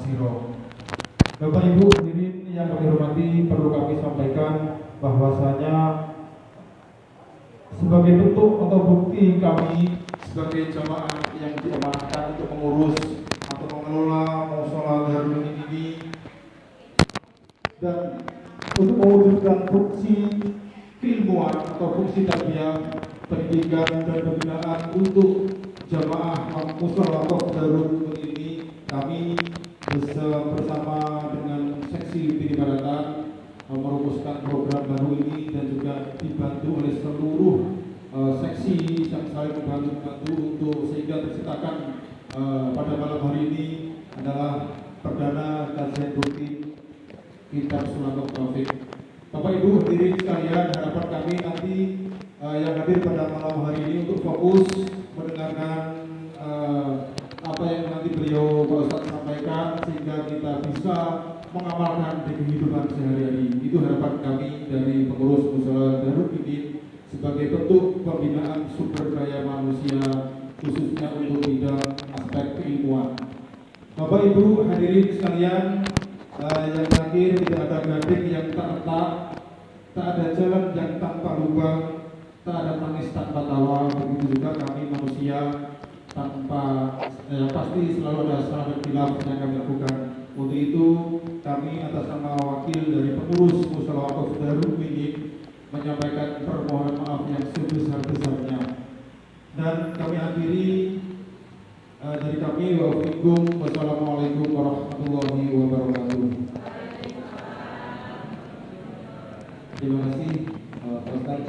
siro. Bapak Ibu hadirin yang kami hormati, perlu kami sampaikan bahwasanya sebagai bentuk atau bukti kami sebagai jamaah yang diamanahkan untuk mengurus atau mengelola mushola Darul ini dan untuk mewujudkan fungsi keilmuan atau fungsi tarbiyah, pendidikan dan pembinaan untuk jamaah mushola Darul ini, kami bersama dengan seksi Pidibadatan merumuskan program baru ini dan juga dibantu oleh seluruh seksi yang saling membantu untuk sehingga terciptakan pada malam hari ini adalah perdana kajian rutin Kitab Suratul Taufik. Bapak Ibu hadirin sekalian, harapan kami nanti yang hadir pada malam hari ini untuk fokus mendengarkan apa yang nanti beliau Pak Ustadz sampaikan sehingga kita bisa mengamalkan di kehidupan sehari-hari. Itu harapan kami dari pengurus mushola Darul ini sebagai bentuk pembinaan sumber daya manusia khususnya untuk bidang aspek keilmuan. Bapak Ibu hadirin sekalian, yang terakhir, tidak ada gading yang tak retak, tak ada jalan yang tanpa lubang, tak ada tangis tanpa tawa. Begitu juga kami manusia tanpa pasti selalu ada salah dan khilaf yang kami lakukan. Untuk itu kami atas nama wakil dari pengurus mushola Darul ini menyampaikan permohonan maaf yang sebesar-besarnya. Dan kami akhiri dari kami, wassalamualaikum warahmatullahi wabarakatuh. Terima kasih, Pak Ustaz.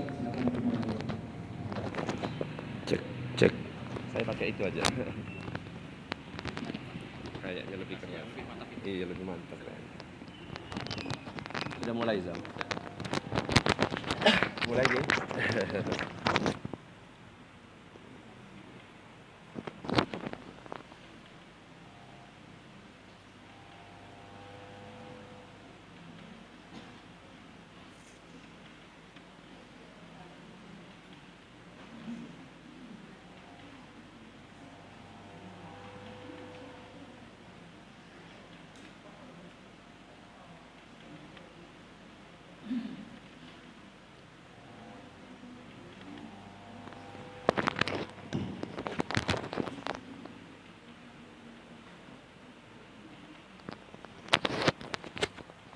Cek. Saya pakai itu aja. Kayaknya lebih keren. Iya, lebih mantap kan. Sudah mulai, Zam. Mulai ya.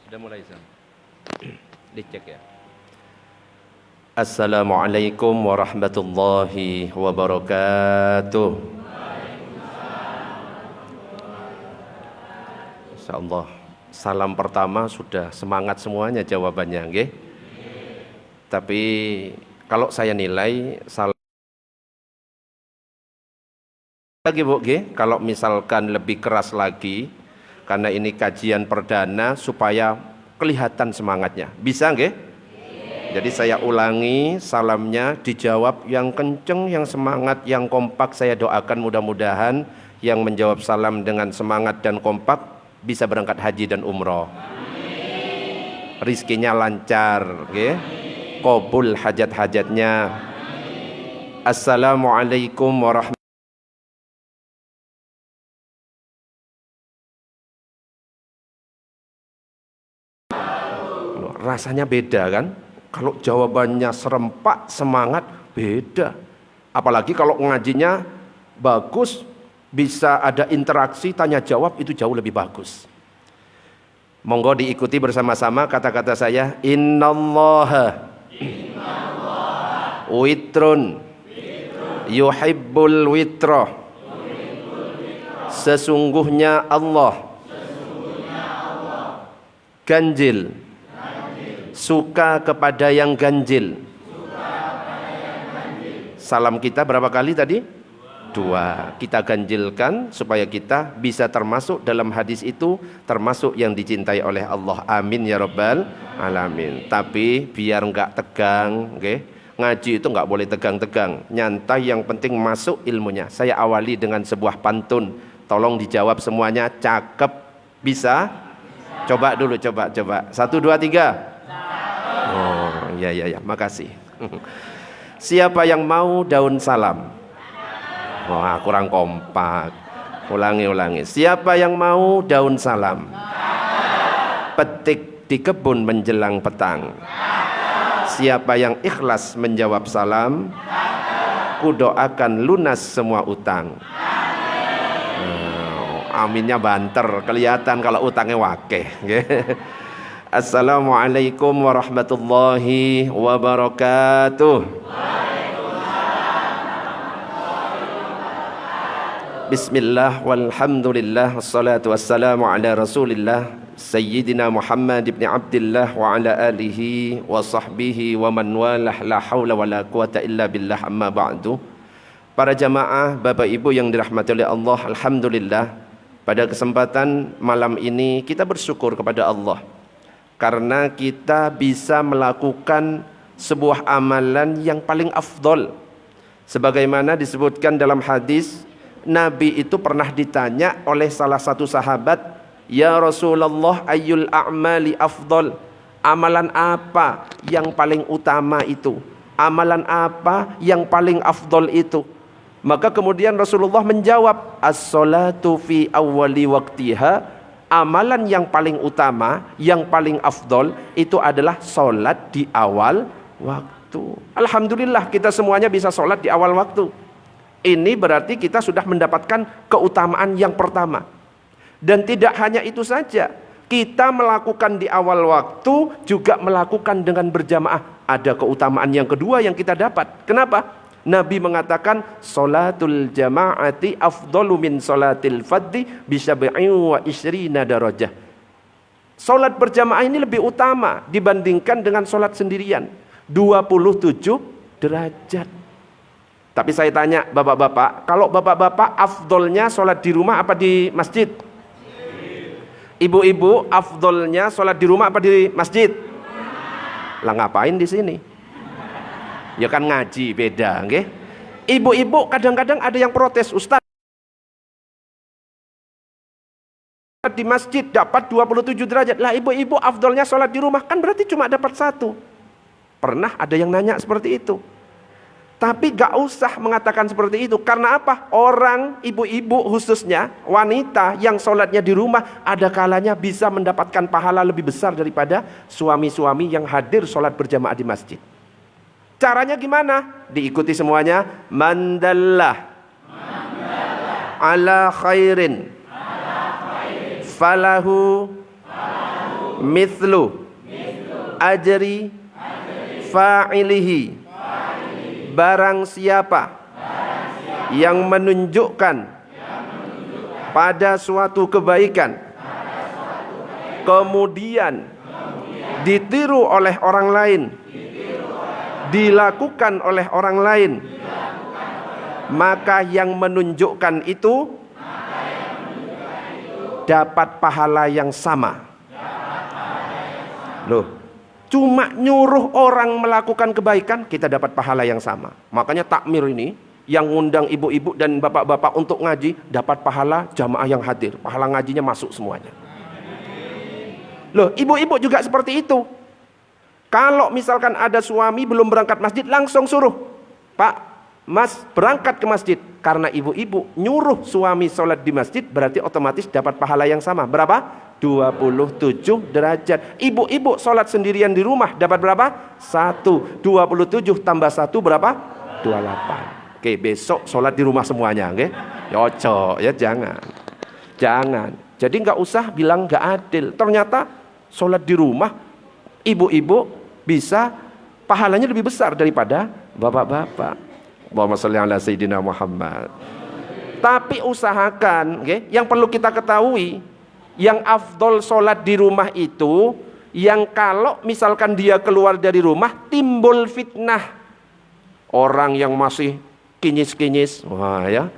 Sudah mulai, Zam. Dicek ya. Assalamualaikum warahmatullahi wabarakatuh. Insyaallah salam pertama sudah semangat semuanya jawabannya, nggih. Tapi kalau saya nilai salam lagi Bu, nggih, kalau misalkan lebih keras lagi karena ini kajian perdana supaya kelihatan semangatnya. Bisa nggih? Jadi saya ulangi, salamnya dijawab yang kenceng, yang semangat, yang kompak. Saya doakan mudah-mudahan yang menjawab salam dengan semangat dan kompak bisa berangkat haji dan umroh. Rizkinya lancar, nggih. Qabul hajat-hajatnya. Assalamualaikum warahmatullahi. Rasanya beda kan? Kalau jawabannya serempak, semangat, beda. Apalagi kalau ngajinya bagus, bisa ada interaksi, tanya jawab, itu jauh lebih bagus. Monggo diikuti bersama-sama kata-kata saya. Innallaha witrun yuhibbul witra. Sesungguhnya Allah ganjil, suka kepada yang ganjil. Salam kita berapa kali tadi? 2. Kita ganjilkan supaya kita bisa termasuk dalam hadis itu, termasuk yang dicintai oleh Allah. Amin ya rabbal alamin. Tapi biar enggak tegang, okay? Ngaji itu enggak boleh tegang-tegang, nyantai, yang penting masuk ilmunya. Saya awali dengan sebuah pantun. Tolong dijawab semuanya. Cakep? Bisa? Coba dulu, coba. 1, 2, 3. Oh, ya, makasih. Siapa yang mau daun salam? Wah, kurang kompak. Ulangi. Siapa yang mau daun salam? Petik di kebun menjelang petang. Siapa yang ikhlas menjawab salam? Kudoakan lunas semua utang. Aminnya banter, kelihatan kalau utangnya wakeh. Assalamualaikum warahmatullahi wabarakatuh. Bismillah walhamdulillah wassalatu wassalamu ala rasulillah Sayyidina Muhammad ibn Abdillah wa ala alihi wa sahbihi wa man walah la hawla wa la quwata illa billah amma ba'du. Para jamaah, Bapak Ibu yang dirahmati oleh Allah, alhamdulillah pada kesempatan malam ini kita bersyukur kepada Allah karena kita bisa melakukan sebuah amalan yang paling afdol. Sebagaimana disebutkan dalam hadis, Nabi itu pernah ditanya oleh salah satu sahabat, "Ya Rasulullah, ayyul a'mali afdol?" Amalan apa yang paling utama itu? Amalan apa yang paling afdol itu? Maka kemudian Rasulullah menjawab, "As-salatu fi awwali waqtiha." Amalan yang paling utama, yang paling afdol itu adalah salat di awal waktu. Alhamdulillah kita semuanya bisa salat di awal waktu. Ini berarti kita sudah mendapatkan keutamaan yang pertama. Dan tidak hanya itu saja, kita melakukan di awal waktu juga melakukan dengan berjamaah. Ada keutamaan yang kedua yang kita dapat. Kenapa? Nabi mengatakan salatul jama'ati afdalu min salatil fadhi bi sab'in wa isrina darajah. Salat berjamaah ini lebih utama dibandingkan dengan salat sendirian. 27 derajat. Tapi saya tanya bapak-bapak, kalau bapak-bapak afdolnya sholat di rumah apa di masjid? Ibu-ibu afdolnya sholat di rumah apa di masjid? Lah ngapain di sini? Ya kan ngaji beda, okay? Ibu-ibu kadang-kadang ada yang protes, Ustaz di masjid dapat 27 derajat. Lah ibu-ibu afdolnya sholat di rumah, kan berarti cuma dapat 1. Pernah ada yang nanya seperti itu. Tapi gak usah mengatakan seperti itu. Karena apa? Orang, ibu-ibu khususnya, wanita yang sholatnya di rumah, ada kalanya bisa mendapatkan pahala lebih besar daripada suami-suami yang hadir sholat berjamaah di masjid. Caranya gimana? Diikuti semuanya. Mandallah ala khairin falahu mithlu ajri fa'ilihi. Barang siapa yang menunjukkan pada suatu kebaikan kemudian ditiru oleh orang lain, dilakukan oleh orang lain, maka yang menunjukkan itu dapat pahala yang sama. Loh, cuma nyuruh orang melakukan kebaikan, kita dapat pahala yang sama. Makanya takmir ini yang ngundang ibu-ibu dan bapak-bapak untuk ngaji, dapat pahala jamaah yang hadir. Pahala ngajinya masuk semuanya. Loh, ibu-ibu juga seperti itu. Kalau misalkan ada suami belum berangkat masjid, langsung suruh, "Pak, Mas berangkat ke masjid." Karena ibu-ibu nyuruh suami sholat di masjid, berarti otomatis dapat pahala yang sama. Berapa? 27 derajat. Ibu-ibu sholat sendirian di rumah dapat berapa? 1. 27 tambah 1 berapa? 28. Oke, besok sholat di rumah semuanya, oke? Yocok, ya jangan. Jadi nggak usah bilang nggak adil. Ternyata sholat di rumah ibu-ibu bisa pahalanya lebih besar daripada bapak-bapak. Allahumma sholli ala sayyidina Muhammad. Tapi usahakan, okay? Yang perlu kita ketahui, yang afdol sholat di rumah itu, yang kalau misalkan dia keluar dari rumah timbul fitnah. Orang yang masih kinyis-kinyis, wah ya,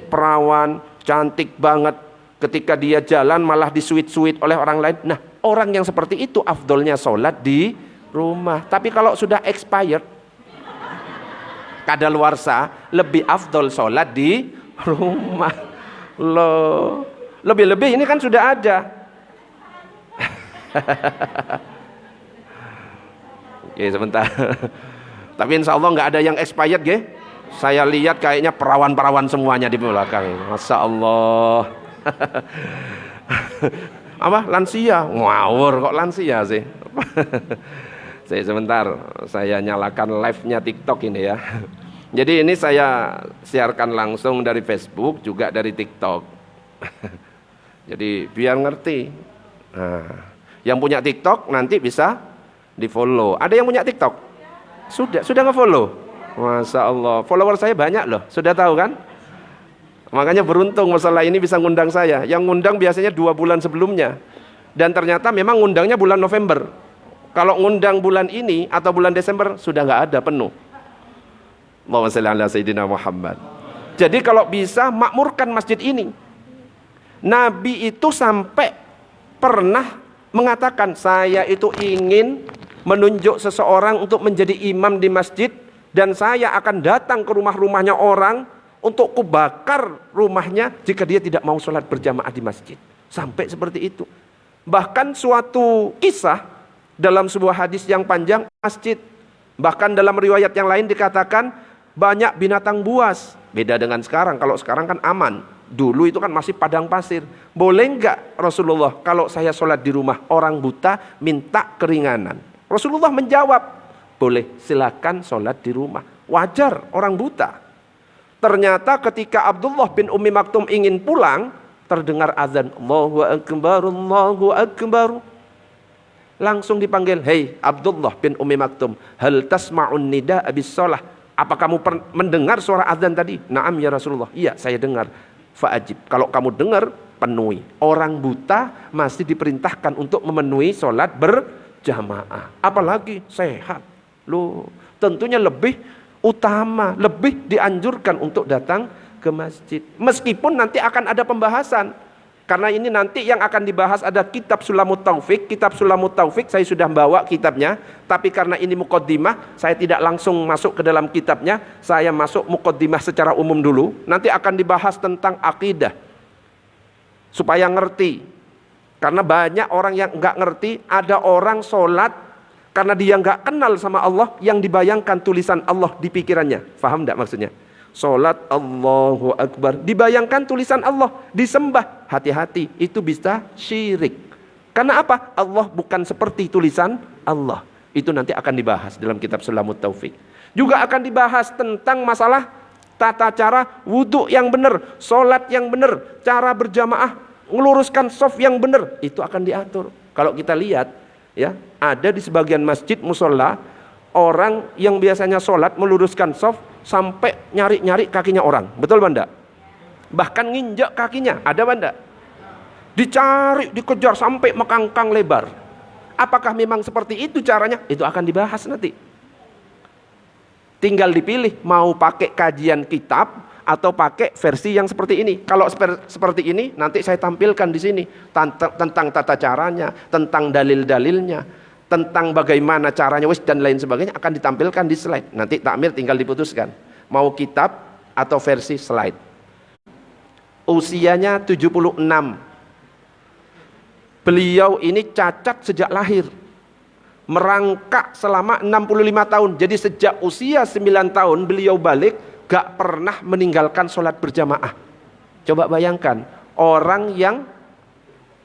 perawan, cantik banget, ketika dia jalan malah disuit-suit oleh orang lain. Nah, orang yang seperti itu afdolnya sholat di rumah. Tapi kalau sudah expired, kadaluarsa, lebih afdol sholat di rumah. Loh, lebih-lebih ini kan sudah ada. Oke, sebentar. Tapi insya Allah nggak ada yang expired, ge. Saya lihat kayaknya perawan-perawan semuanya di belakang. Masya Allah. Apa? Lansia? Ngawur kok lansia sih. Saya sebentar, saya nyalakan live-nya TikTok ini ya. Jadi ini saya siarkan langsung dari Facebook juga dari TikTok. Jadi biar ngerti. Nah, yang punya TikTok nanti bisa di-follow. Ada yang punya TikTok? Sudah nge-follow? Masya Allah, follower saya banyak loh, sudah tahu kan? Makanya beruntung masalah ini bisa ngundang saya. Yang ngundang biasanya 2 bulan sebelumnya. Dan ternyata memang ngundangnya bulan November. Kalau ngundang bulan ini atau bulan Desember sudah nggak ada, penuh. Allahumma shalli ala sayyidina Muhammad. Jadi kalau bisa makmurkan masjid ini. Nabi itu sampai pernah mengatakan, saya itu ingin menunjuk seseorang untuk menjadi imam di masjid. Dan saya akan datang ke rumah-rumahnya orang untuk kubakar rumahnya jika dia tidak mau sholat berjamaah di masjid. Sampai seperti itu. Bahkan suatu kisah dalam sebuah hadis yang panjang, masjid. Bahkan dalam riwayat yang lain dikatakan banyak binatang buas. Beda dengan sekarang, kalau sekarang kan aman. Dulu itu kan masih padang pasir. Boleh enggak Rasulullah kalau saya sholat di rumah orang buta minta keringanan? Rasulullah menjawab, boleh, silakan sholat di rumah. Wajar orang buta. Ternyata ketika Abdullah bin Ummi Maktum ingin pulang, terdengar azan, Allahu Akbar, Allahu Akbar. Langsung dipanggil, hei Abdullah bin Ummi Maktum, hal tasma'un nida abis sholah. Apa kamu mendengar suara azan tadi? Naam ya Rasulullah. Iya, saya dengar. Fa'ajib. Kalau kamu dengar, penuhi. Orang buta masih diperintahkan untuk memenuhi sholat berjamaah. Apalagi sehat. Loh, tentunya lebih utama, lebih dianjurkan untuk datang ke masjid. Meskipun nanti akan ada pembahasan. Karena ini nanti yang akan dibahas ada kitab Sulamut Taufik. Kitab Sulamut Taufik saya sudah bawa kitabnya. Tapi karena ini muqaddimah, saya tidak langsung masuk ke dalam kitabnya. Saya masuk muqaddimah secara umum dulu. Nanti akan dibahas tentang akidah. Supaya ngerti. Karena banyak orang yang enggak ngerti. Ada orang sholat karena dia nggak kenal sama Allah, yang dibayangkan tulisan Allah di pikirannya. Faham nggak maksudnya? Salat Allahu Akbar, dibayangkan tulisan Allah, disembah. Hati-hati, itu bisa syirik. Karena apa? Allah bukan seperti tulisan Allah. Itu nanti akan dibahas dalam kitab Sulamut Taufik. Juga akan dibahas tentang masalah tata cara wudhu yang benar, salat yang benar, cara berjamaah, meluruskan shaf yang benar. Itu akan diatur. Kalau kita lihat, ya, ada di sebagian masjid musola orang yang biasanya sholat meluruskan shaf sampai nyari-nyari kakinya orang. Betul Banda? Bahkan nginjak kakinya. Ada Banda? Dicari, dikejar sampai mekangkang lebar. Apakah memang seperti itu caranya? Itu akan dibahas nanti. Tinggal dipilih mau pakai kajian kitab atau pakai versi yang seperti ini. Kalau seperti ini nanti saya tampilkan di sini tentang tata caranya, tentang dalil-dalilnya, tentang bagaimana caranya dan lain sebagainya akan ditampilkan di slide. Nanti takmir tinggal diputuskan mau kitab atau versi slide. Usianya 76. Beliau ini cacat sejak lahir. Merangkak selama 65 tahun. Jadi sejak usia 9 tahun beliau balik, gak pernah meninggalkan sholat berjamaah. Coba bayangkan, orang yang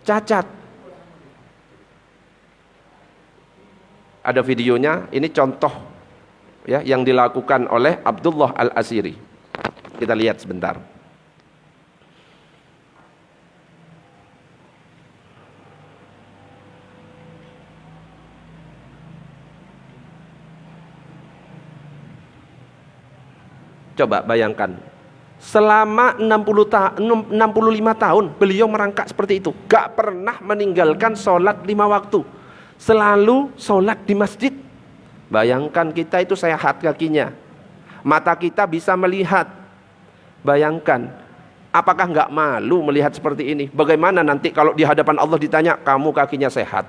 cacat. Ada videonya, ini contoh ya yang dilakukan oleh Abdullah Al-Asiri. Kita lihat sebentar. Coba bayangkan, selama 65 tahun beliau merangkak seperti itu, gak pernah meninggalkan sholat 5 waktu, selalu sholat di masjid. Bayangkan kita itu sehat kakinya, mata kita bisa melihat. Bayangkan, apakah gak malu melihat seperti ini? Bagaimana nanti kalau di hadapan Allah ditanya, kamu kakinya sehat,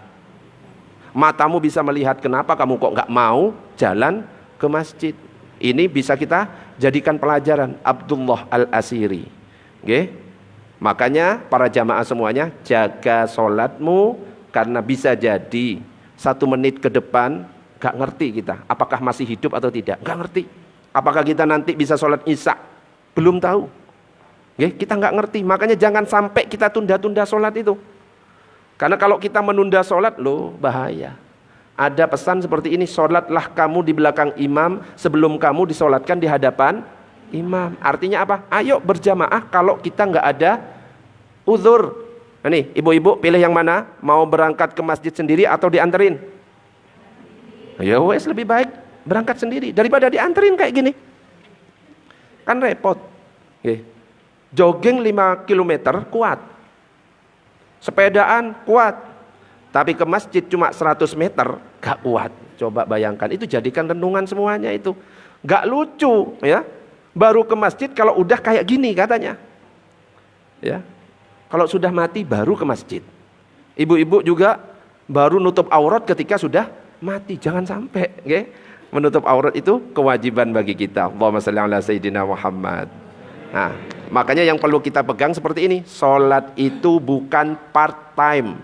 matamu bisa melihat, kenapa kamu kok gak mau jalan ke masjid? Ini bisa kita jadikan pelajaran Abdullah Al-Asiri. Okay? Makanya para jamaah semuanya, jaga sholatmu, karena bisa jadi 1 menit ke depan gak ngerti kita apakah masih hidup atau tidak, gak ngerti. Apakah kita nanti bisa sholat isya? Belum tahu. Kita nggak ngerti. Makanya jangan sampai kita tunda-tunda sholat itu. Karena kalau kita menunda sholat, loh bahaya. Ada pesan seperti ini, sholatlah kamu di belakang imam sebelum kamu disolatkan di hadapan imam. Artinya apa? Ayo berjamaah kalau kita nggak ada uzur. Nah nih, ibu-ibu pilih yang mana? Mau berangkat ke masjid sendiri atau dianterin? Ya wes, lebih baik berangkat sendiri daripada dianterin kayak gini. Kan repot. Jogging 5 km kuat. Sepedaan kuat. Tapi ke masjid cuma 100 meter gak kuat. Coba bayangkan, itu jadikan renungan semuanya itu. Gak lucu ya. Baru ke masjid kalau udah kayak gini katanya. Ya. Kalau sudah mati baru ke masjid. Ibu-ibu juga baru nutup aurat ketika sudah mati. Jangan sampai, menutup aurat itu kewajiban bagi kita. Allahumma shalli ala sayyidina Muhammad. Nah, makanya yang perlu kita pegang seperti ini. Salat itu bukan part time,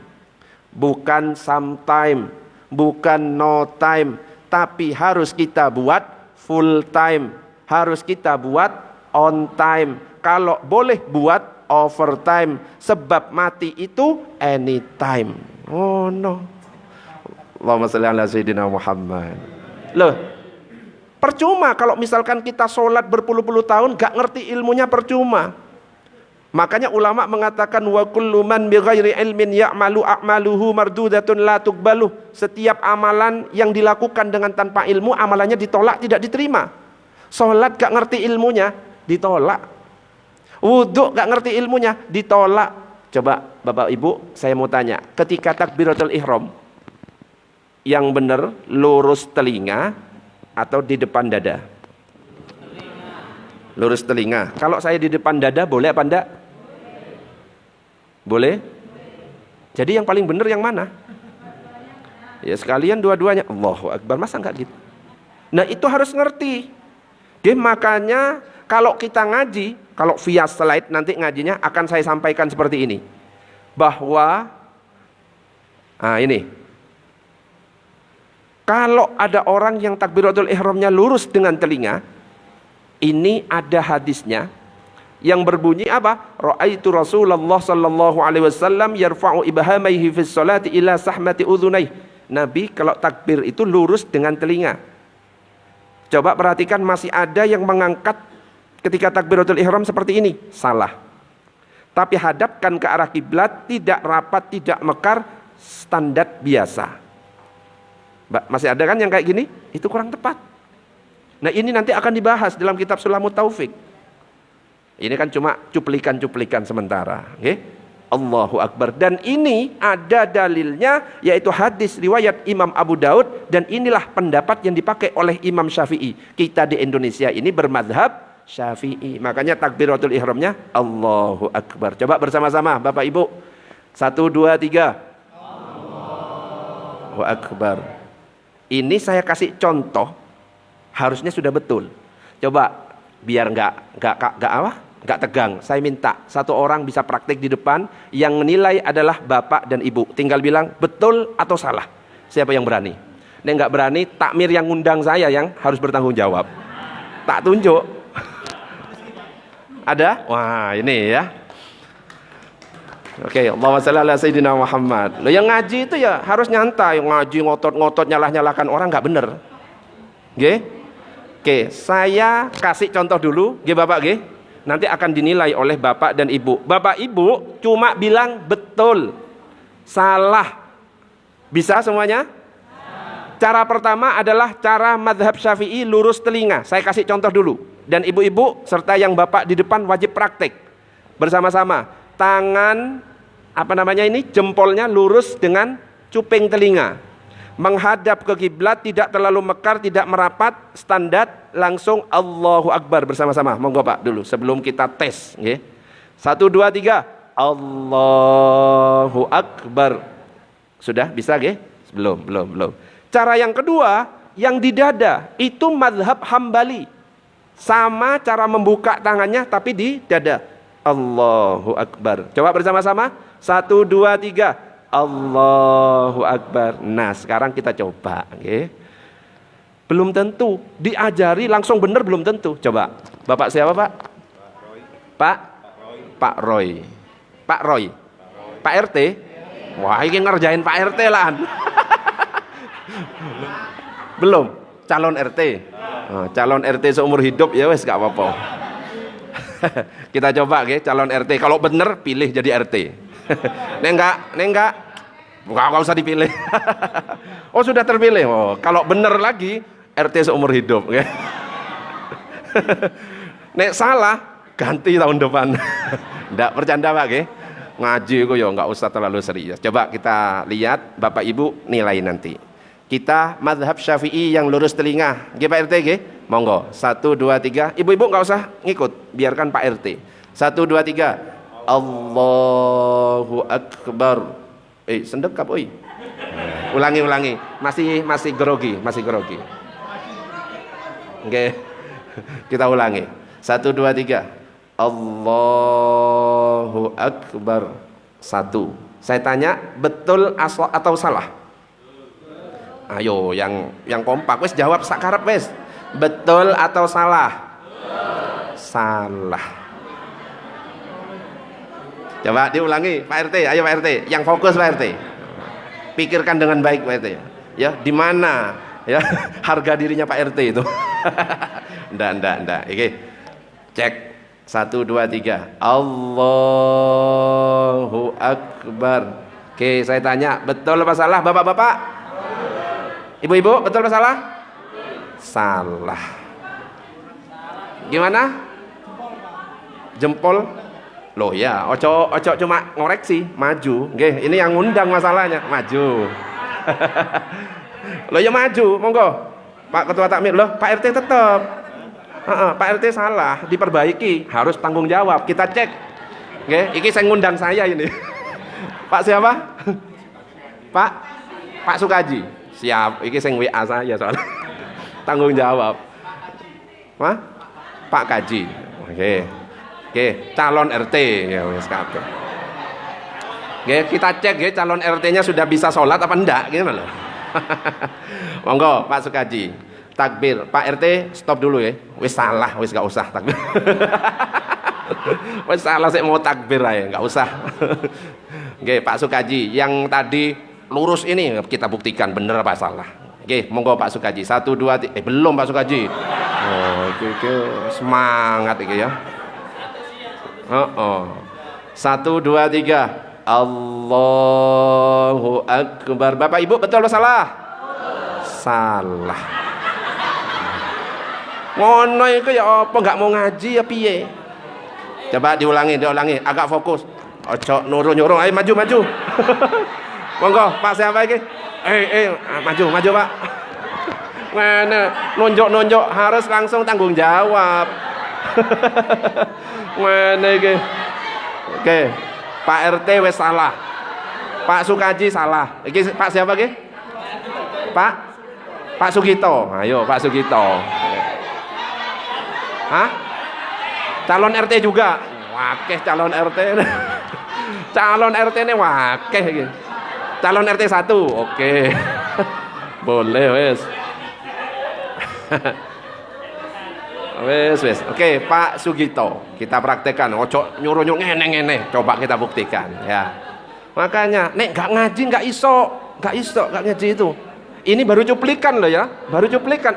bukan sometime, bukan no time, tapi harus kita buat full time, harus kita buat on time. Kalau boleh buat overtime, sebab mati itu anytime. Oh no. Allahumma shalli ala sayyidina Muhammad. Loh, percuma kalau misalkan kita sholat berpuluh-puluh tahun gak ngerti ilmunya, percuma. Makanya ulama mengatakan wa kullu man bighairi ilmin ya'malu a'maluhu mardudatun la tuqbalu. Setiap amalan yang dilakukan dengan tanpa ilmu, amalannya ditolak, tidak diterima. Sholat gak ngerti ilmunya, ditolak. Wudhu gak ngerti ilmunya, ditolak. Coba Bapak Ibu, saya mau tanya, ketika takbiratul ihram, yang benar lurus telinga atau di depan dada? Lurus telinga. Kalau saya di depan dada boleh apa enggak? Boleh? Jadi yang paling benar yang mana? Ya sekalian dua-duanya. Allahu Akbar, masa enggak gitu? Nah itu harus ngerti. Makanya kalau kita ngaji, kalau via slide nanti ngajinya akan saya sampaikan seperti ini. Bahwa ini, kalau ada orang yang takbiratul ihramnya lurus dengan telinga, ini ada hadisnya yang berbunyi apa? Ra'aitu Rasulullah sallallahu alaihi wasallam yarfa'u ibhamaihi fis salati ila sahmati udhunai. Nabi kalau takbir itu lurus dengan telinga. Coba perhatikan, masih ada yang mengangkat ketika takbiratul ihram seperti ini. Salah. Tapi hadapkan ke arah kiblat, tidak rapat, tidak mekar, standar biasa. Masih ada kan yang kayak gini? Itu kurang tepat. Nah ini nanti akan dibahas dalam kitab Sulamut Taufik. Ini kan cuma cuplikan-cuplikan sementara. Allahu Akbar. Dan ini ada dalilnya, yaitu hadis riwayat Imam Abu Daud. Dan inilah pendapat yang dipakai oleh Imam Syafi'i. Kita di Indonesia ini bermadhab Syafi'i. Makanya takbiratul ihramnya Allahu Akbar. Coba bersama-sama Bapak Ibu. 1, 2, 3. Allahu Akbar. Ini saya kasih contoh, harusnya sudah betul. Coba biar nggak tegang. Saya minta satu orang bisa praktik di depan, yang menilai adalah bapak dan ibu. Tinggal bilang betul atau salah. Siapa yang berani? Nek nggak berani, takmir yang ngundang saya yang harus bertanggung jawab. Tak tunjuk. Ada? Wah ini ya. Oke, Allahumma shalli ala sayyidina Muhammad. Loh yang ngaji itu ya harus nyantai, ngaji ngotot-ngotot nyalah-nyalahkan orang nggak bener. Oke, saya kasih contoh dulu, Bapak nanti akan dinilai oleh Bapak dan Ibu. Bapak Ibu cuma bilang betul, salah. Bisa semuanya? Cara pertama adalah cara madhab Syafi'i, lurus telinga. Saya kasih contoh dulu. Dan ibu-ibu serta yang bapak di depan wajib praktek bersama-sama. Tangan jempolnya lurus dengan cuping telinga, menghadap ke kiblat, tidak terlalu mekar, tidak merapat, standar, langsung Allahu Akbar bersama-sama. Monggo Pak dulu sebelum kita tes. 1, 2, 3. Allahu Akbar. Sudah bisa Belum. Cara yang kedua, yang di dada, itu mazhab Hambali. Sama cara membuka tangannya tapi di dada. Allahu Akbar. Coba bersama-sama. 1, 2, 3. Allahu Akbar. Nah sekarang kita coba. Belum tentu. Diajari langsung benar belum tentu. Coba. Bapak siapa, Pak? Pak Roy. Pak Roy. Pak RT? Wah, ini ngerjain Pak RT lah. Belum. Calon RT. Calon RT seumur hidup ya wes gak apa-apa. Kita coba ke calon RT. Kalau bener pilih jadi RT. Nek enggak enggak usah dipilih. Oh, sudah terpilih. Oh, kalau bener lagi RT seumur hidup. Nek salah ganti tahun depan. Ndak bercanda Pak ke? Ngaji kok ya enggak usah terlalu serius. Coba kita lihat Bapak Ibu nilai nanti. Kita mazhab Syafi'i yang lurus telinga. Nggih Pak RT nggih? Monggo. 1 2 3. Ibu-ibu enggak usah ngikut, biarkan Pak RT. 1 2 3. Allahu Akbar. Sendekap oi. Ulangi. Masih grogi. Oke. Kita ulangi. 1 2 3. Allahu Akbar. 1. Saya tanya, betul atau salah? Ayo, yang kompak wes jawab sakarep wes. Betul atau salah? Salah. Coba diulangi, Pak RT. Ayo Pak RT, yang fokus Pak RT. Pikirkan dengan baik Pak RT. Ya, di mana ya harga dirinya Pak RT itu? Ndak. Oke. Cek. 1 2 3. Allahu Akbar. Oke, saya tanya, betul apa salah Bapak-bapak? Ibu-ibu, betul apa salah? Salah. Gimana? Jempol? Loh ya, ojo cuma ngoreksi, maju. Nggih, ini yang ngundang masalahnya, maju. Loh ya maju, monggo. Pak Ketua Takmir, loh Pak RT tetap. Pak RT salah, diperbaiki, harus tanggung jawab. Kita cek. Nggih, iki saya ngundang saya ini. Pak siapa? Pak Sukaji. Siap, iki sing WA saya soalnya. Tanggung jawab. Pak Kaji. Oke, calon RT ya wis kabeh. Oke, kita cek ya calon RT-nya sudah bisa sholat apa enggak gitu loh. Monggo Pak Sukaji. Takbir. Pak RT stop dulu ya. Wis salah, wis gak usah takbir. Wis salah saya mau takbir aja, gak usah. Oke, Pak Sukaji, yang tadi lurus ini kita buktikan bener apa salah. Oke, monggo Pak Sukaji. 1 2 3. Belum Pak Sukaji. Oh, oke. Semangat iki ya. 1 2 3. Allahu Akbar. Bapak Ibu betul atau salah? Salah. Ngono iku ya apa enggak mau ngaji ya piye? Coba diulangi, agak fokus. Ojo nyuruh-nyuruh, ayo maju. Monggo, Pak siapa iki? Maju Pak. Mana nunjuk harus langsung tanggung jawab. Mana iki? Oke. Pak RT wes salah. Pak Sukaji salah. Iki Pak siapa iki? Pak Sugito. Ayo Pak Sugito. Hah? Calon RT juga. Wakeh calon RT. Calon RT ini wakeh iki. Calon RT 1, oke. Boleh wes. Wes. Oke, Pak Sugito, kita praktekkan. Ojo nyuruh ngene. Coba kita buktikan ya. Makanya, nek gak ngaji gak iso gak ngaji itu. Ini baru cuplikan loh ya.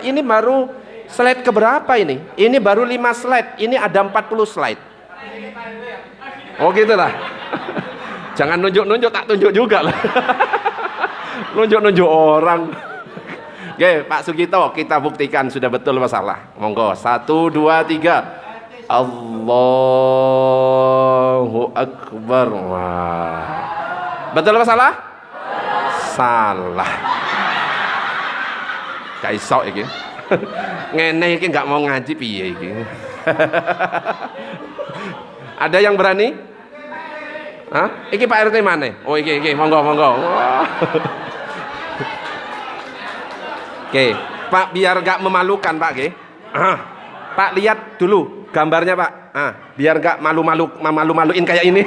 Ini baru slide keberapa ini? Ini baru 5 slide. Ini ada 40 slide. Oh gitu lah. Jangan nunjuk-nunjuk, tak tunjuk juga lah. Nunjuk-nunjuk orang. Oke, Pak Sugito, kita buktikan sudah betul apa salah. Monggo, 1 2 3. Allahu Akbar. Wah. Betul apa salah? Salah. Gak iso iki. Ngene iki gak mau ngaji piye iki. Ada yang berani? Hah? Iki Pak RT mana? Oh iki, monggo. Oke, Pak biar gak memalukan Pak, oke? Pak lihat dulu gambarnya Pak. Biar gak malu-maluin kayak ini.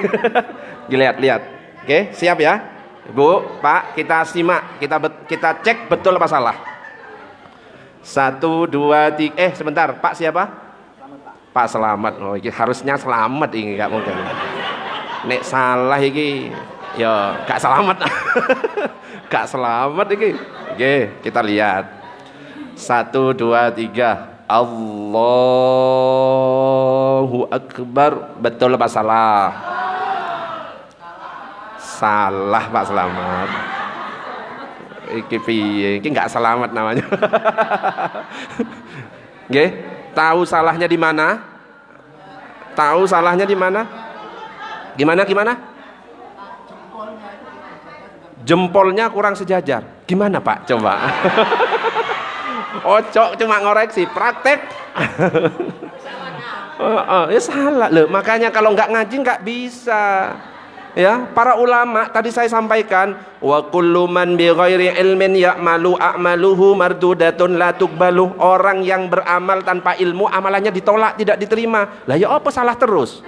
Lihat. Oke, siap ya? Bu, Pak, kita simak, kita cek betul apa salah. 1, 2, 3. Sebentar, Pak siapa? Pak Selamat. Oh, ini harusnya Selamat ini, gak mungkin. Nek salah iki ya gak selamat. Gak selamat iki. Oke, kita lihat. 1, 2, 3. Allahu Akbar. Betul apa salah? Salah Pak Selamat. Iki piye? Iki enggak selamat namanya. Nggih, tahu salahnya di mana? Tahu salahnya di mana? Gimana? Jempolnya kurang sejajar. Gimana Pak? Coba. Ocok cuma ngoreksi, praktek. Ya salah loh. Makanya kalau nggak ngaji nggak bisa. Ya, para ulama tadi saya sampaikan, wa kullu man bi ghairi ilmin ya'malu a'maluhu mardudatun la tuqbalu. Orang yang beramal tanpa ilmu amalannya ditolak, tidak diterima. Lah ya apa salah terus?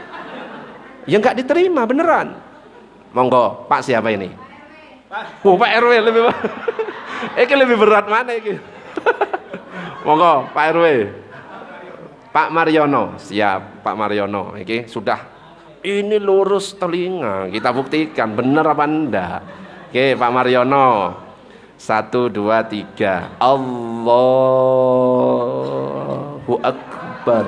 Ya nggak diterima beneran. Monggo, Pak siapa ini? Pak RW lebih. Iki lebih berat mana iki? Monggo, Pak RW. Pak Mariono, siap Pak Mariono. Iki sudah. Ini lurus telinga, kita buktikan benar apa enggak. Oke, Pak Mariono. 1, 2, 3. Allahu Akbar.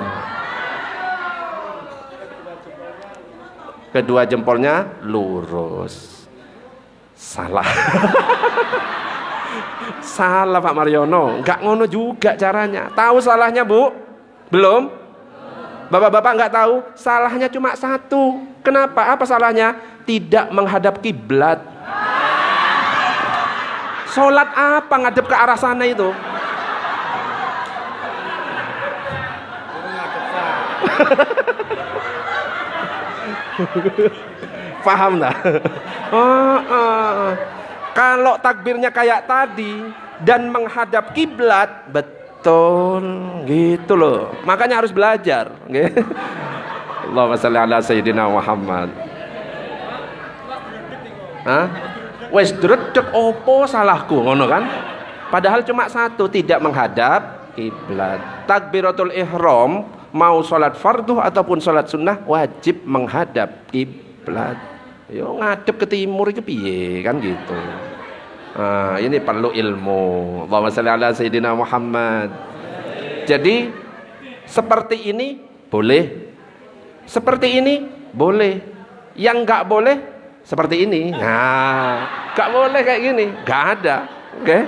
Kedua jempolnya lurus. Salah. Salah Pak Mariono. Enggak ngono juga caranya. Tahu salahnya, Bu? Belum? Bapak-bapak nggak tahu, salahnya cuma satu. Kenapa? Apa salahnya? Tidak menghadap kiblat. Sholat apa ngadep ke arah sana itu? Paham tak? Kalau takbirnya kayak tadi dan menghadap kiblat, betul gitu loh. Makanya harus belajar. Allahumma shalli ala sayyidina Muhammad. Wes dredeg opo salahku ngono kan? Padahal cuma satu, tidak menghadap kiblat. Takbiratul ihram mau salat fardhu ataupun salat sunnah wajib menghadap kiblat. Yo ngadep ke timur itu piye kan gitu. Ini perlu ilmu. Allahumma shalli ala sayyidina Muhammad. Jadi seperti ini boleh, seperti ini boleh. Yang enggak boleh seperti ini. Nah, enggak boleh kayak gini, enggak ada. Oke.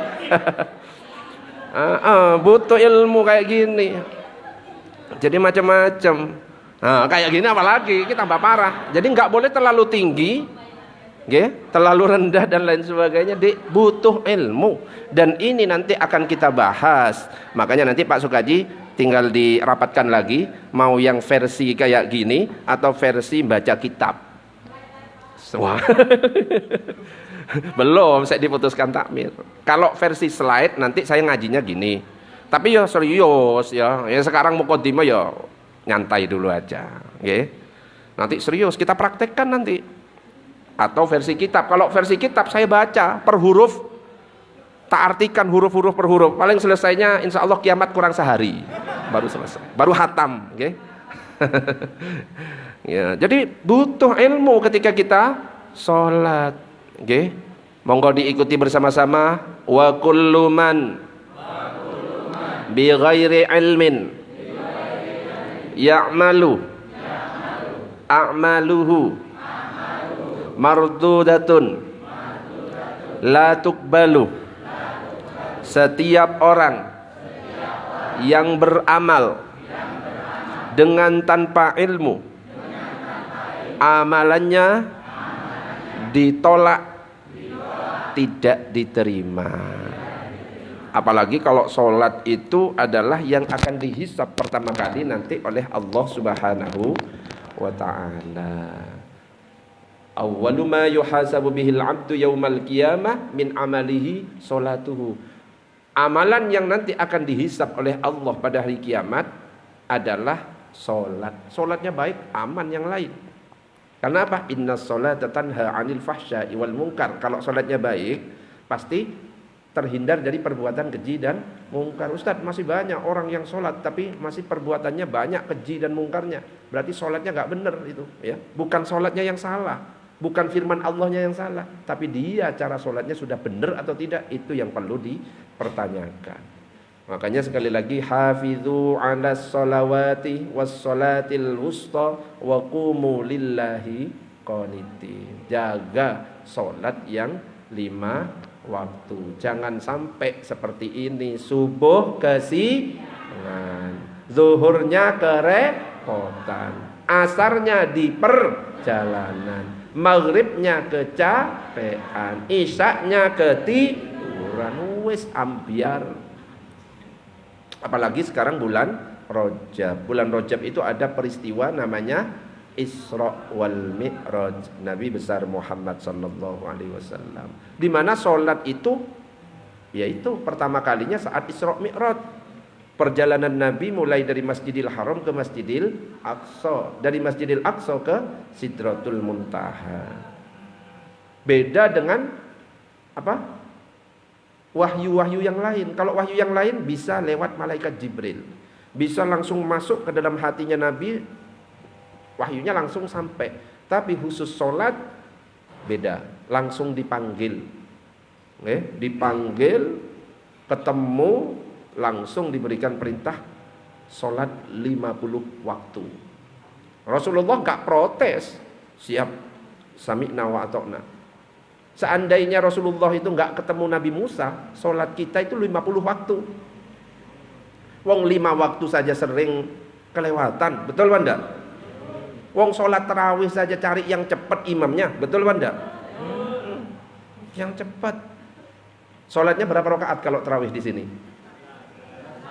Butuh ilmu kayak gini. Jadi macam-macam. Nah, kayak gini apalagi kita tambah parah. Jadi enggak boleh terlalu tinggi. Terlalu rendah dan lain sebagainya. Butuh ilmu. Dan ini nanti akan kita bahas. Makanya nanti Pak Sukaji tinggal dirapatkan lagi, mau yang versi kayak gini atau versi baca kitab. Wah. Belum saya diputuskan takmir. Kalau versi slide nanti saya ngajinya gini. Tapi ya serius ya. Ya sekarang mukadimah ya nyantai dulu aja. Nanti serius kita praktekkan nanti. Atau versi kitab. Kalau versi kitab saya baca per huruf, tak artikan huruf-huruf per huruf. Paling selesainya insya Allah kiamat kurang sehari baru selesai, baru hatam. Ya, jadi butuh ilmu ketika kita sholat. Monggo diikuti bersama-sama. Wa kullu man bi ghairi ilmin ya'malu a'maluhu mardudatun la tuqbalu. Setiap orang yang beramal dengan tanpa ilmu, amalannya ditolak, tidak diterima. Apalagi kalau sholat itu adalah yang akan dihisab pertama kali nanti oleh Allah Subhanahu wa ta'ala. Awwalu ma yuhasabu bihil abdu yaumal qiyamah min amalihi sholatuhu. Amalan yang nanti akan dihisab oleh Allah pada hari kiamat adalah sholat. Sholatnya baik, aman yang lain. Karena apa? Inna sholata tanha anil fahsya'i wal munkar. Kalau sholatnya baik, pasti terhindar dari perbuatan keji dan mungkar. Ustadz, masih banyak orang yang sholat tapi masih perbuatannya banyak keji dan mungkarnya. Berarti sholatnya nggak benar itu, ya. Bukan sholatnya yang salah, bukan firman Allahnya yang salah, tapi dia cara sholatnya sudah benar atau tidak, itu yang perlu dipertanyakan. Makanya sekali lagi, hafizu 'alas sholawati was sholatil wusta wa qumu lillahi qanitin. Jaga sholat yang 5 waktu. Jangan sampai seperti ini, subuh kesiangan, zuhurnya kerepotan, asarnya di perjalanan, maghribnya kecapean, isyaknya ketiduran, wis ambiar. Apalagi sekarang bulan Rajab. Bulan Rajab itu ada peristiwa namanya Isra wal Mi'raj Nabi besar Muhammad sallallahu alaihi wasallam. Di mana salat itu yaitu pertama kalinya saat Isra Mi'raj. Perjalanan Nabi mulai dari Masjidil Haram ke Masjidil Aqsa, dari Masjidil Aqsa ke Sidratul Muntaha. Beda dengan apa? Wahyu-wahyu yang lain. Kalau wahyu yang lain bisa lewat malaikat Jibril, bisa langsung masuk ke dalam hatinya Nabi, wahyunya langsung sampai. Tapi khusus sholat beda, langsung dipanggil, dipanggil, ketemu, langsung diberikan perintah sholat 50 waktu. Rasulullah gak protes, siap, sami'na wa ata'na. Seandainya Rasulullah itu gak ketemu Nabi Musa, sholat kita itu 50 waktu. Wong 5 waktu saja sering kelewatan, betul Wanda? Wong sholat tarawih saja cari yang cepat imamnya, betul Wanda? Yang cepat. Sholatnya berapa rakaat kalau tarawih di sini?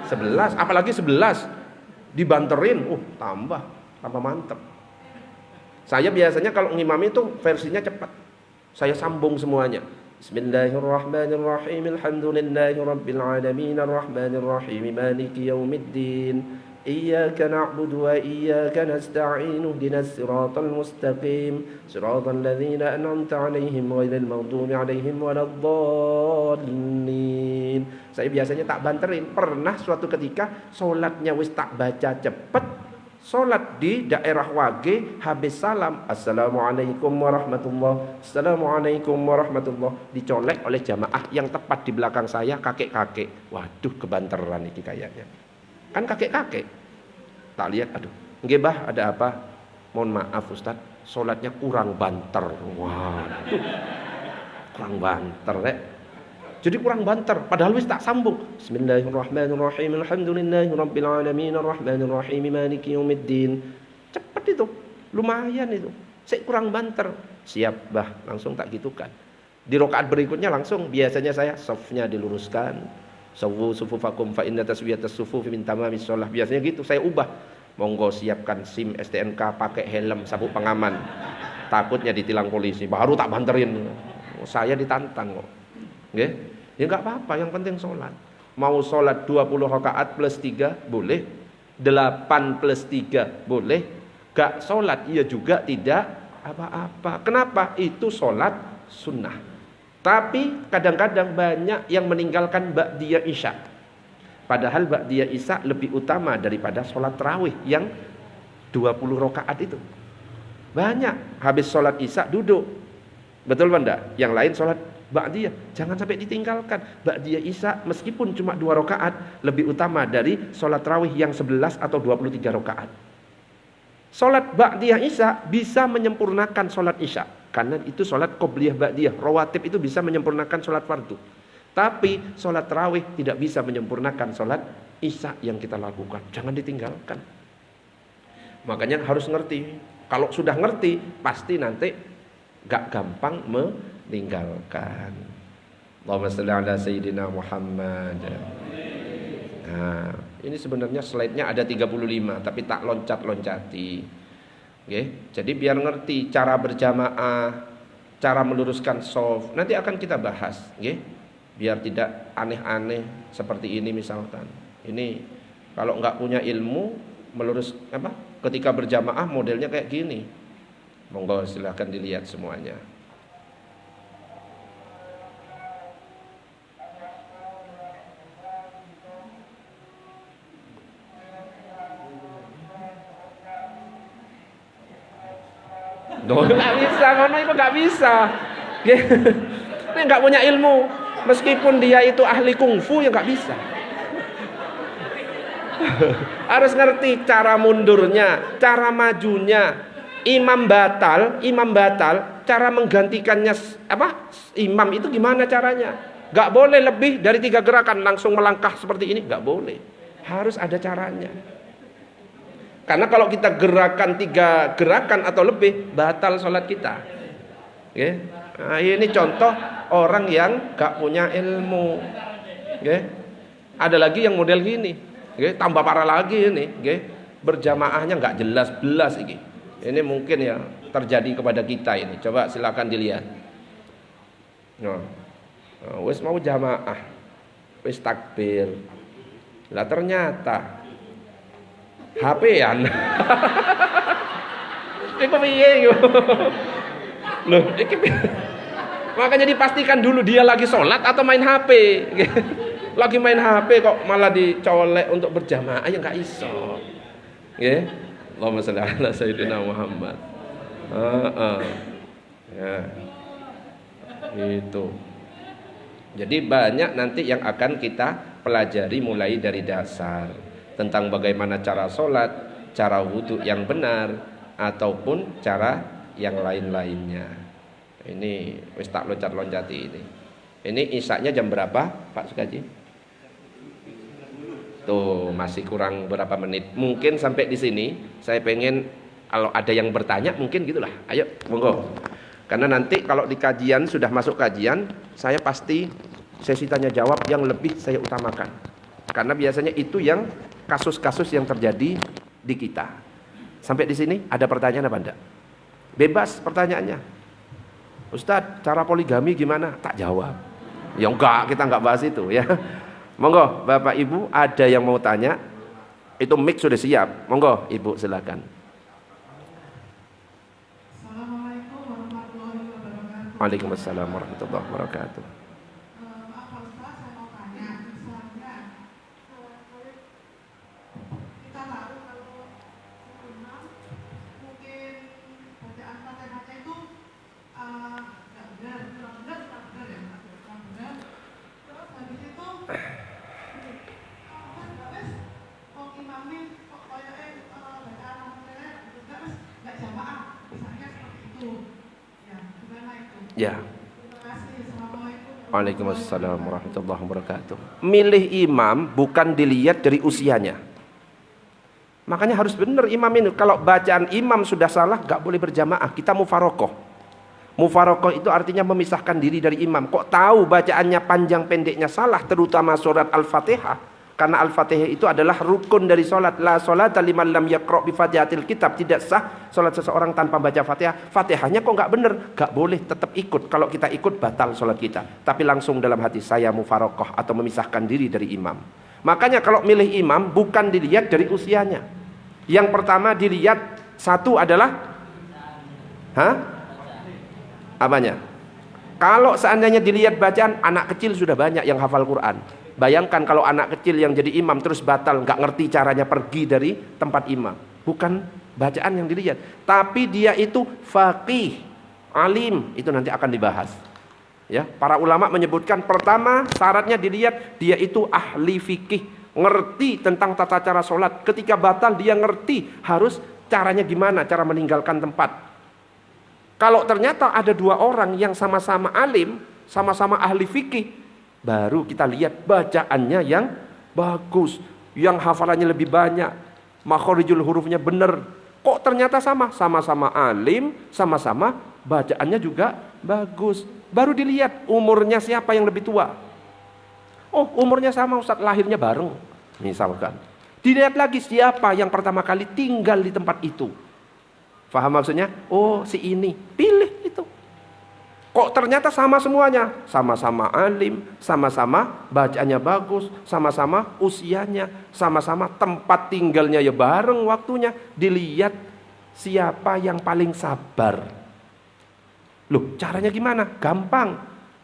11, apalagi 11 dibanterin, tambah mantap. Saya biasanya kalau ngimami itu versinya cepat. Saya sambung semuanya. Bismillahirrahmanirrahim. Alhamdulillahirabbil alamin arrahmanir rahim maliki yaumiddin. Iyyaka na'budu wa iyyaka nasta'in. Ihdinas siratal mustaqim. Siratal ladzina an'amta 'alaihim ghairil maghdubi 'alaihim waladdallin. Saya biasanya tak banterin. Pernah suatu ketika salatnya wis tak baca cepet. Sholat di daerah Wage, habis salam, Assalamualaikum warahmatullah, Assalamualaikum warahmatullah, dicolek oleh jamaah yang tepat di belakang saya, kakek-kakek. Waduh, kebanteran ini kayaknya. Kan kakek-kakek. Tak lihat, aduh, nggih Bah, ada apa? Mohon maaf Ustaz, sholatnya kurang banter. Waduh, kurang banter, Jadi kurang banter, padahal wis tak sambung. Bismillahirrahmanirrahim. Alhamdulillahirabbil alamin arrahmanir rahim maliki yaumiddin. Cepat itu, lumayan itu. Saya kurang banter. Siap Bah, langsung tak gitukan. Di rakaat berikutnya langsung biasanya saya safnya diluruskan. Sawwu sufufakum fa inna taswiyatas sufufi min tamamis shalah. Biasanya gitu saya ubah. Monggo siapkan SIM STNK, pakai helm, sabuk pengaman. Takutnya ditilang polisi. Baru tak banterin. Saya ditantang kok. Nggih. Ya enggak apa-apa, yang penting sholat. Mau sholat 20 rakaat plus 3 boleh, 8 plus 3 boleh. Gak sholat ya juga tidak apa-apa. Kenapa? Itu sholat sunnah. Tapi kadang-kadang banyak yang meninggalkan ba'diyah isya. Padahal ba'diyah isya lebih utama daripada sholat tarawih yang 20 rakaat itu. Banyak habis sholat isya duduk. Betul Banda? Yang lain sholat ba'diyah, jangan sampai ditinggalkan. Ba'diyah isya meskipun cuma 2 rakaat lebih utama dari sholat tarawih yang 11 atau 23 rakaat. Sholat ba'diyah isya bisa menyempurnakan sholat isya, karena itu sholat qobliyah ba'diyah. Rawatib itu bisa menyempurnakan sholat fardu. Tapi sholat tarawih tidak bisa menyempurnakan sholat isya yang kita lakukan. Jangan ditinggalkan. Makanya harus ngerti. Kalau sudah ngerti, pasti nanti gak gampang meninggalkan. Allahumma shalli ala sayyidina Muhammad. Nah, ini sebenarnya slide-nya ada 35 tapi tak loncat-loncati. Oke, jadi biar ngerti cara berjamaah, cara meluruskan shaf. Nanti akan kita bahas, oke? Biar tidak aneh-aneh seperti ini misalkan. Ini kalau nggak punya ilmu melurus ketika berjamaah modelnya kayak gini. Monggo silahkan dilihat semuanya. Loh, nggak bisa, ngono itu nggak bisa. Ini nggak punya ilmu. Meskipun dia itu ahli kungfu ya nggak bisa. Harus ngerti cara mundurnya, cara majunya. Imam batal, cara menggantikannya apa? Imam itu gimana caranya? Nggak boleh lebih dari 3 gerakan langsung melangkah seperti ini, nggak boleh. Harus ada caranya. Karena kalau kita gerakan 3 gerakan atau lebih, batal sholat kita. Oke? Nah, ini contoh orang yang gak punya ilmu. Oke? Ada lagi yang model gini. Oke? Tambah parah lagi ini. Oke? Berjamaahnya gak jelas-jelas ini. Ini mungkin ya terjadi kepada kita ini. Coba silakan dilihat. Nah, wis mau jamaah, wis takbir. Lah ternyata HP-an. Iku piye yo? Loh, iki makanya dipastikan dulu dia lagi sholat atau main HP. Lagi main HP kok malah dicolek untuk berjamaah ya nggak iso. Nggih. Allahumma shalli ala sayyidina Muhammad. Ya. Itu. Jadi banyak nanti yang akan kita pelajari mulai dari dasar tentang bagaimana cara sholat, cara wudhu yang benar, ataupun cara yang lain-lainnya. Ini wis tak loncat-loncati ini. Ini isaknya jam berapa, Pak Sukaji? Tuh, masih kurang berapa menit. Mungkin sampai di sini. Saya pengen kalau ada yang bertanya mungkin gitulah. Ayo, monggo. Karena nanti kalau di kajian sudah masuk kajian, saya pasti sesi tanya jawab yang lebih saya utamakan. Karena biasanya itu yang kasus-kasus yang terjadi di kita. Sampai di sini ada pertanyaan apa enggak? Bebas pertanyaannya. Ustadz, cara poligami gimana? Tak jawab. Ya enggak, kita enggak bahas itu ya. Monggo, Bapak Ibu ada yang mau tanya? Itu mic sudah siap. Monggo, Ibu silakan. Assalamualaikum warahmatullahi wabarakatuh. Waalaikumsalam warahmatullahi wabarakatuh. Apa Ustaz, saya mau tanya, misalnya kita tahu kalau imam mungkin bacaan Fatihahnya itu nggak benar, kurang benar ya, kurang benar. Terus habis itu kok imamnya kok kayaknya bacaan Fatihah juga nggak jamaah, misalnya seperti itu. Ya, gimana itu? Ya. Terima kasih. Assalamualaikum. Waalaikumsalam warahmatullahi wabarakatuh. Milih imam bukan dilihat dari usianya. Makanya harus benar imam ini. Kalau bacaan imam sudah salah, gak boleh berjamaah. Kita mufarokoh. Mufarokoh itu artinya memisahkan diri dari imam. Kok tahu bacaannya panjang pendeknya salah, terutama surat Al-Fatihah. Karena Al-Fatihah itu adalah rukun dari solat. La sholata liman lam yaqra' bi fatihatil kitab. Tidak sah solat seseorang tanpa baca Fatihah. Fatihahnya kok nggak bener? Nggak boleh, tetap ikut. Kalau kita ikut batal solat kita. Tapi langsung dalam hati saya mufarokoh atau memisahkan diri dari imam. Makanya kalau milih imam bukan dilihat dari usianya. Yang pertama dilihat satu adalah apanya? Kalau seandainya dilihat bacaan, anak kecil sudah banyak yang hafal Quran. Bayangkan kalau anak kecil yang jadi imam terus batal, nggak ngerti caranya pergi dari tempat imam. Bukan bacaan yang dilihat, tapi dia itu faqih, alim, itu nanti akan dibahas. Ya, para ulama menyebutkan pertama syaratnya dilihat dia itu ahli fikih, ngerti tentang tata cara sholat. Ketika batal dia ngerti harus caranya gimana, cara meninggalkan tempat. Kalau ternyata ada 2 orang yang sama-sama alim, sama-sama ahli fikih, baru kita lihat bacaannya yang bagus, yang hafalannya lebih banyak, makhorijul hurufnya benar. Kok ternyata sama-sama alim, sama-sama bacaannya juga bagus. Baru dilihat umurnya siapa yang lebih tua. Oh, umurnya sama Ustaz, lahirnya bareng misalkan. Dilihat lagi siapa yang pertama kali tinggal di tempat itu. Faham maksudnya? Oh, si ini, pilih itu. Kok ternyata sama semuanya, sama-sama alim, sama-sama bacaannya bagus, sama-sama usianya, sama-sama tempat tinggalnya ya bareng waktunya. Dilihat siapa yang paling sabar. Loh, caranya gimana? Gampang.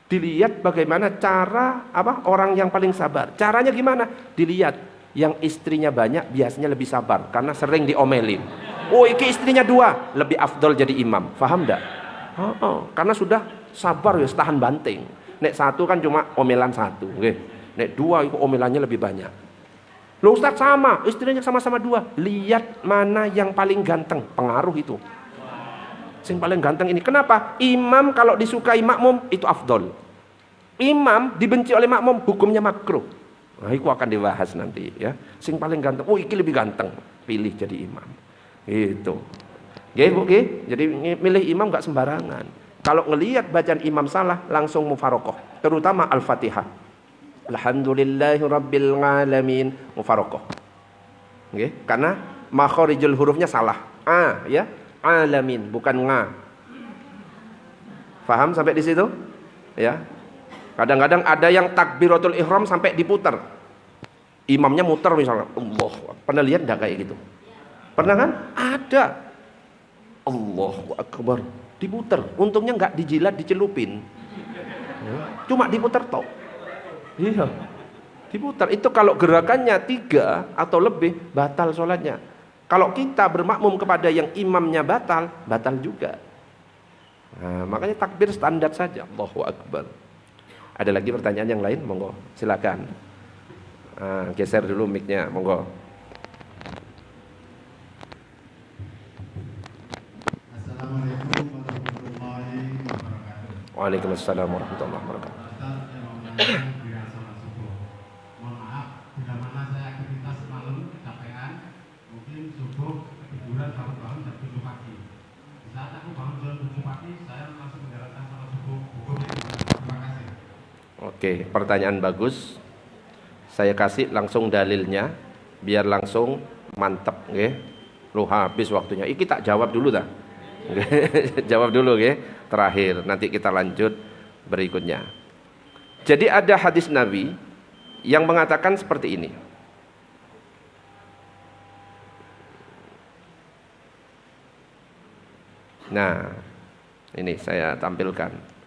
Dilihat bagaimana cara orang yang paling sabar. Caranya gimana? Dilihat yang istrinya banyak biasanya lebih sabar karena sering diomelin. Oh, iki istrinya 2, lebih afdol jadi imam. Paham enggak? Karena sudah sabar ya, tahan banting. Nek 1 kan cuma omelan 1, nggih. Nek 2 itu omelannya lebih banyak. Loh Ustaz, sama, istrinya sama-sama 2. Lihat mana yang paling ganteng, pengaruh itu. Yang paling ganteng ini. Kenapa? Imam kalau disukai makmum itu afdol. Imam dibenci oleh makmum, hukumnya makruh. Nah, itu akan dibahas nanti ya. Sing paling ganteng, oh iki lebih ganteng, pilih jadi imam. Itu. Nggih, Bu, nggih. Jadi milih imam enggak sembarangan. Kalau ngelihat bacaan imam salah, langsung mufarokoh. Terutama Al-Fatihah. Alhamdulillahirabbil alamin, mufarokoh. Nggih, karena makharijul hurufnya salah. A ya, alamin bukan nga. Paham sampai di situ? Ya. Kadang-kadang ada yang takbiratul ihram sampai diputar. Imamnya muter misalnya. Allah. Pernah lihat enggak kayak gitu? Pernah kan? Ada. Allahu Akbar. Diputer. Untungnya enggak dijilat, dicelupin. Cuma diputer tok. Iya. Diputar. Itu kalau gerakannya 3 atau lebih, batal sholatnya. Kalau kita bermakmum kepada yang imamnya batal, batal juga. Nah, makanya takbir standar saja. Allahu Akbar. Ada lagi pertanyaan yang lain? Monggo, silakan. Geser dulu mic-nya, monggo. Assalamualaikum warahmatullahi wabarakatuh. Waalaikumsalam warahmatullahi wabarakatuh. Mohon maaf, bila mana saya aktivitas malam kecapean, mungkin subuh ketiduran bangun-bangun jam 7 pagi. Di saat aku bangun jam 7 pagi, saya langsung menjalankan salat subuh. Hukumnya gimana? Terima kasih. Oke, pertanyaan bagus. Saya kasih langsung dalilnya biar langsung mantep nggih. Lu habis waktunya. Iki tak jawab dulu dah. Jawab dulu nggih. Terakhir nanti kita lanjut berikutnya. Jadi ada hadis Nabi yang mengatakan seperti ini. Nah, ini saya tampilkan.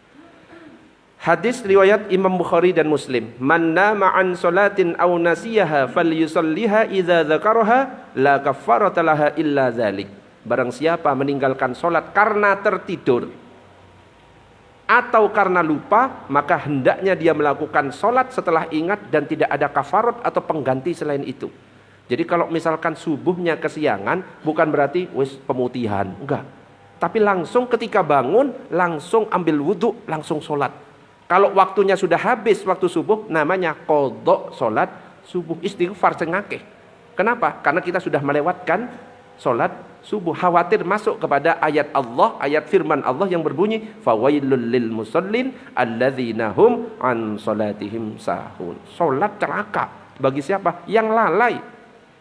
Hadis riwayat Imam Bukhari dan Muslim. Man nama an salatin aw nasiyaha falyusalliha idza dzakaraha la kaffarata laha illa dzalik. Barang siapa meninggalkan salat karena tertidur atau karena lupa, maka hendaknya dia melakukan salat setelah ingat dan tidak ada kafarat atau pengganti selain itu. Jadi kalau misalkan subuhnya kesiangan, bukan berarti wis pemutihan, enggak. Tapi langsung ketika bangun, langsung ambil wudhu, langsung salat. Kalau waktunya sudah habis waktu subuh, namanya qadha salat subuh. Istighfar sengake. Kenapa? Karena kita sudah melewatkan salat subuh. Khawatir masuk kepada ayat Allah, ayat firman Allah yang berbunyi fawailul lil musallin alladzina hum an salatihim sahun. Salat celaka bagi siapa? Yang lalai.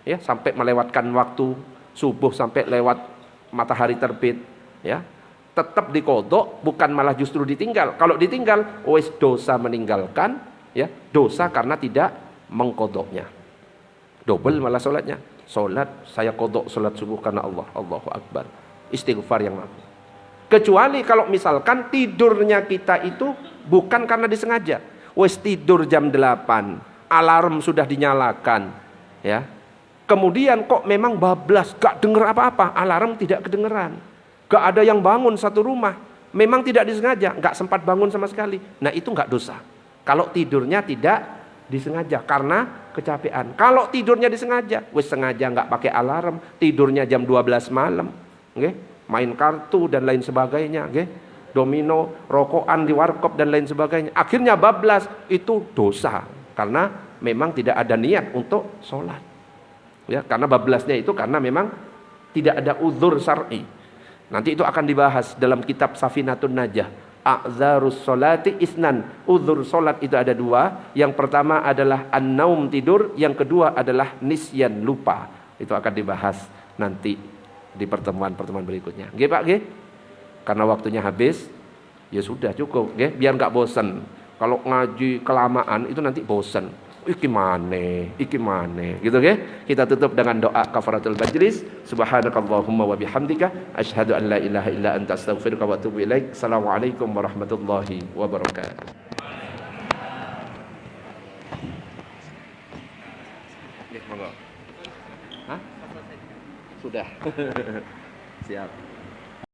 Ya, sampai melewatkan waktu subuh, sampai lewat matahari terbit, ya. Tetap dikodok, bukan malah justru ditinggal. Kalau ditinggal, wis dosa meninggalkan, ya, dosa karena tidak mengkodoknya. Double malah sholatnya. Sholat, saya kodok sholat subuh karena Allah. Allahu Akbar. Istighfar yang mampu. Kecuali kalau misalkan tidurnya kita itu bukan karena disengaja. Wis tidur jam 8, alarm sudah dinyalakan, ya. Kemudian kok memang bablas, gak denger apa-apa, alarm tidak kedengeran. Gak ada yang bangun satu rumah, memang tidak disengaja, gak sempat bangun sama sekali. Nah itu gak dosa. Kalau tidurnya tidak disengaja karena kecapean. Kalau tidurnya disengaja, wis sengaja gak pakai alarm, tidurnya jam 12 malam, okay? Main kartu dan lain sebagainya, okay? Domino, rokokan di warkop dan lain sebagainya. Akhirnya bablas, itu dosa karena memang tidak ada niat untuk sholat. Ya, karena bablasnya itu karena memang tidak ada uzur syar'i. Nanti itu akan dibahas dalam kitab Safinatun Najah. A'dzarus sholati isnan. Uzur sholat itu ada 2. Yang pertama adalah an-naum tidur, yang kedua adalah nisyan lupa. Itu akan dibahas nanti di pertemuan-pertemuan berikutnya. Nggih Pak, nggih? Karena waktunya habis, ya sudah cukup, nggih, biar enggak bosan. Kalau ngaji kelamaan itu nanti bosan. Iki mane, gitu nggih. Kita tutup dengan doa kafaratul majlis. Subhanakallahumma wa bihamdika asyhadu an la ilaha illa anta astaghfiruka wa atubu ilaik. Assalamualaikum warahmatullahi wabarakatuh. Nggih, monggo. Hah? Sudah. Siap.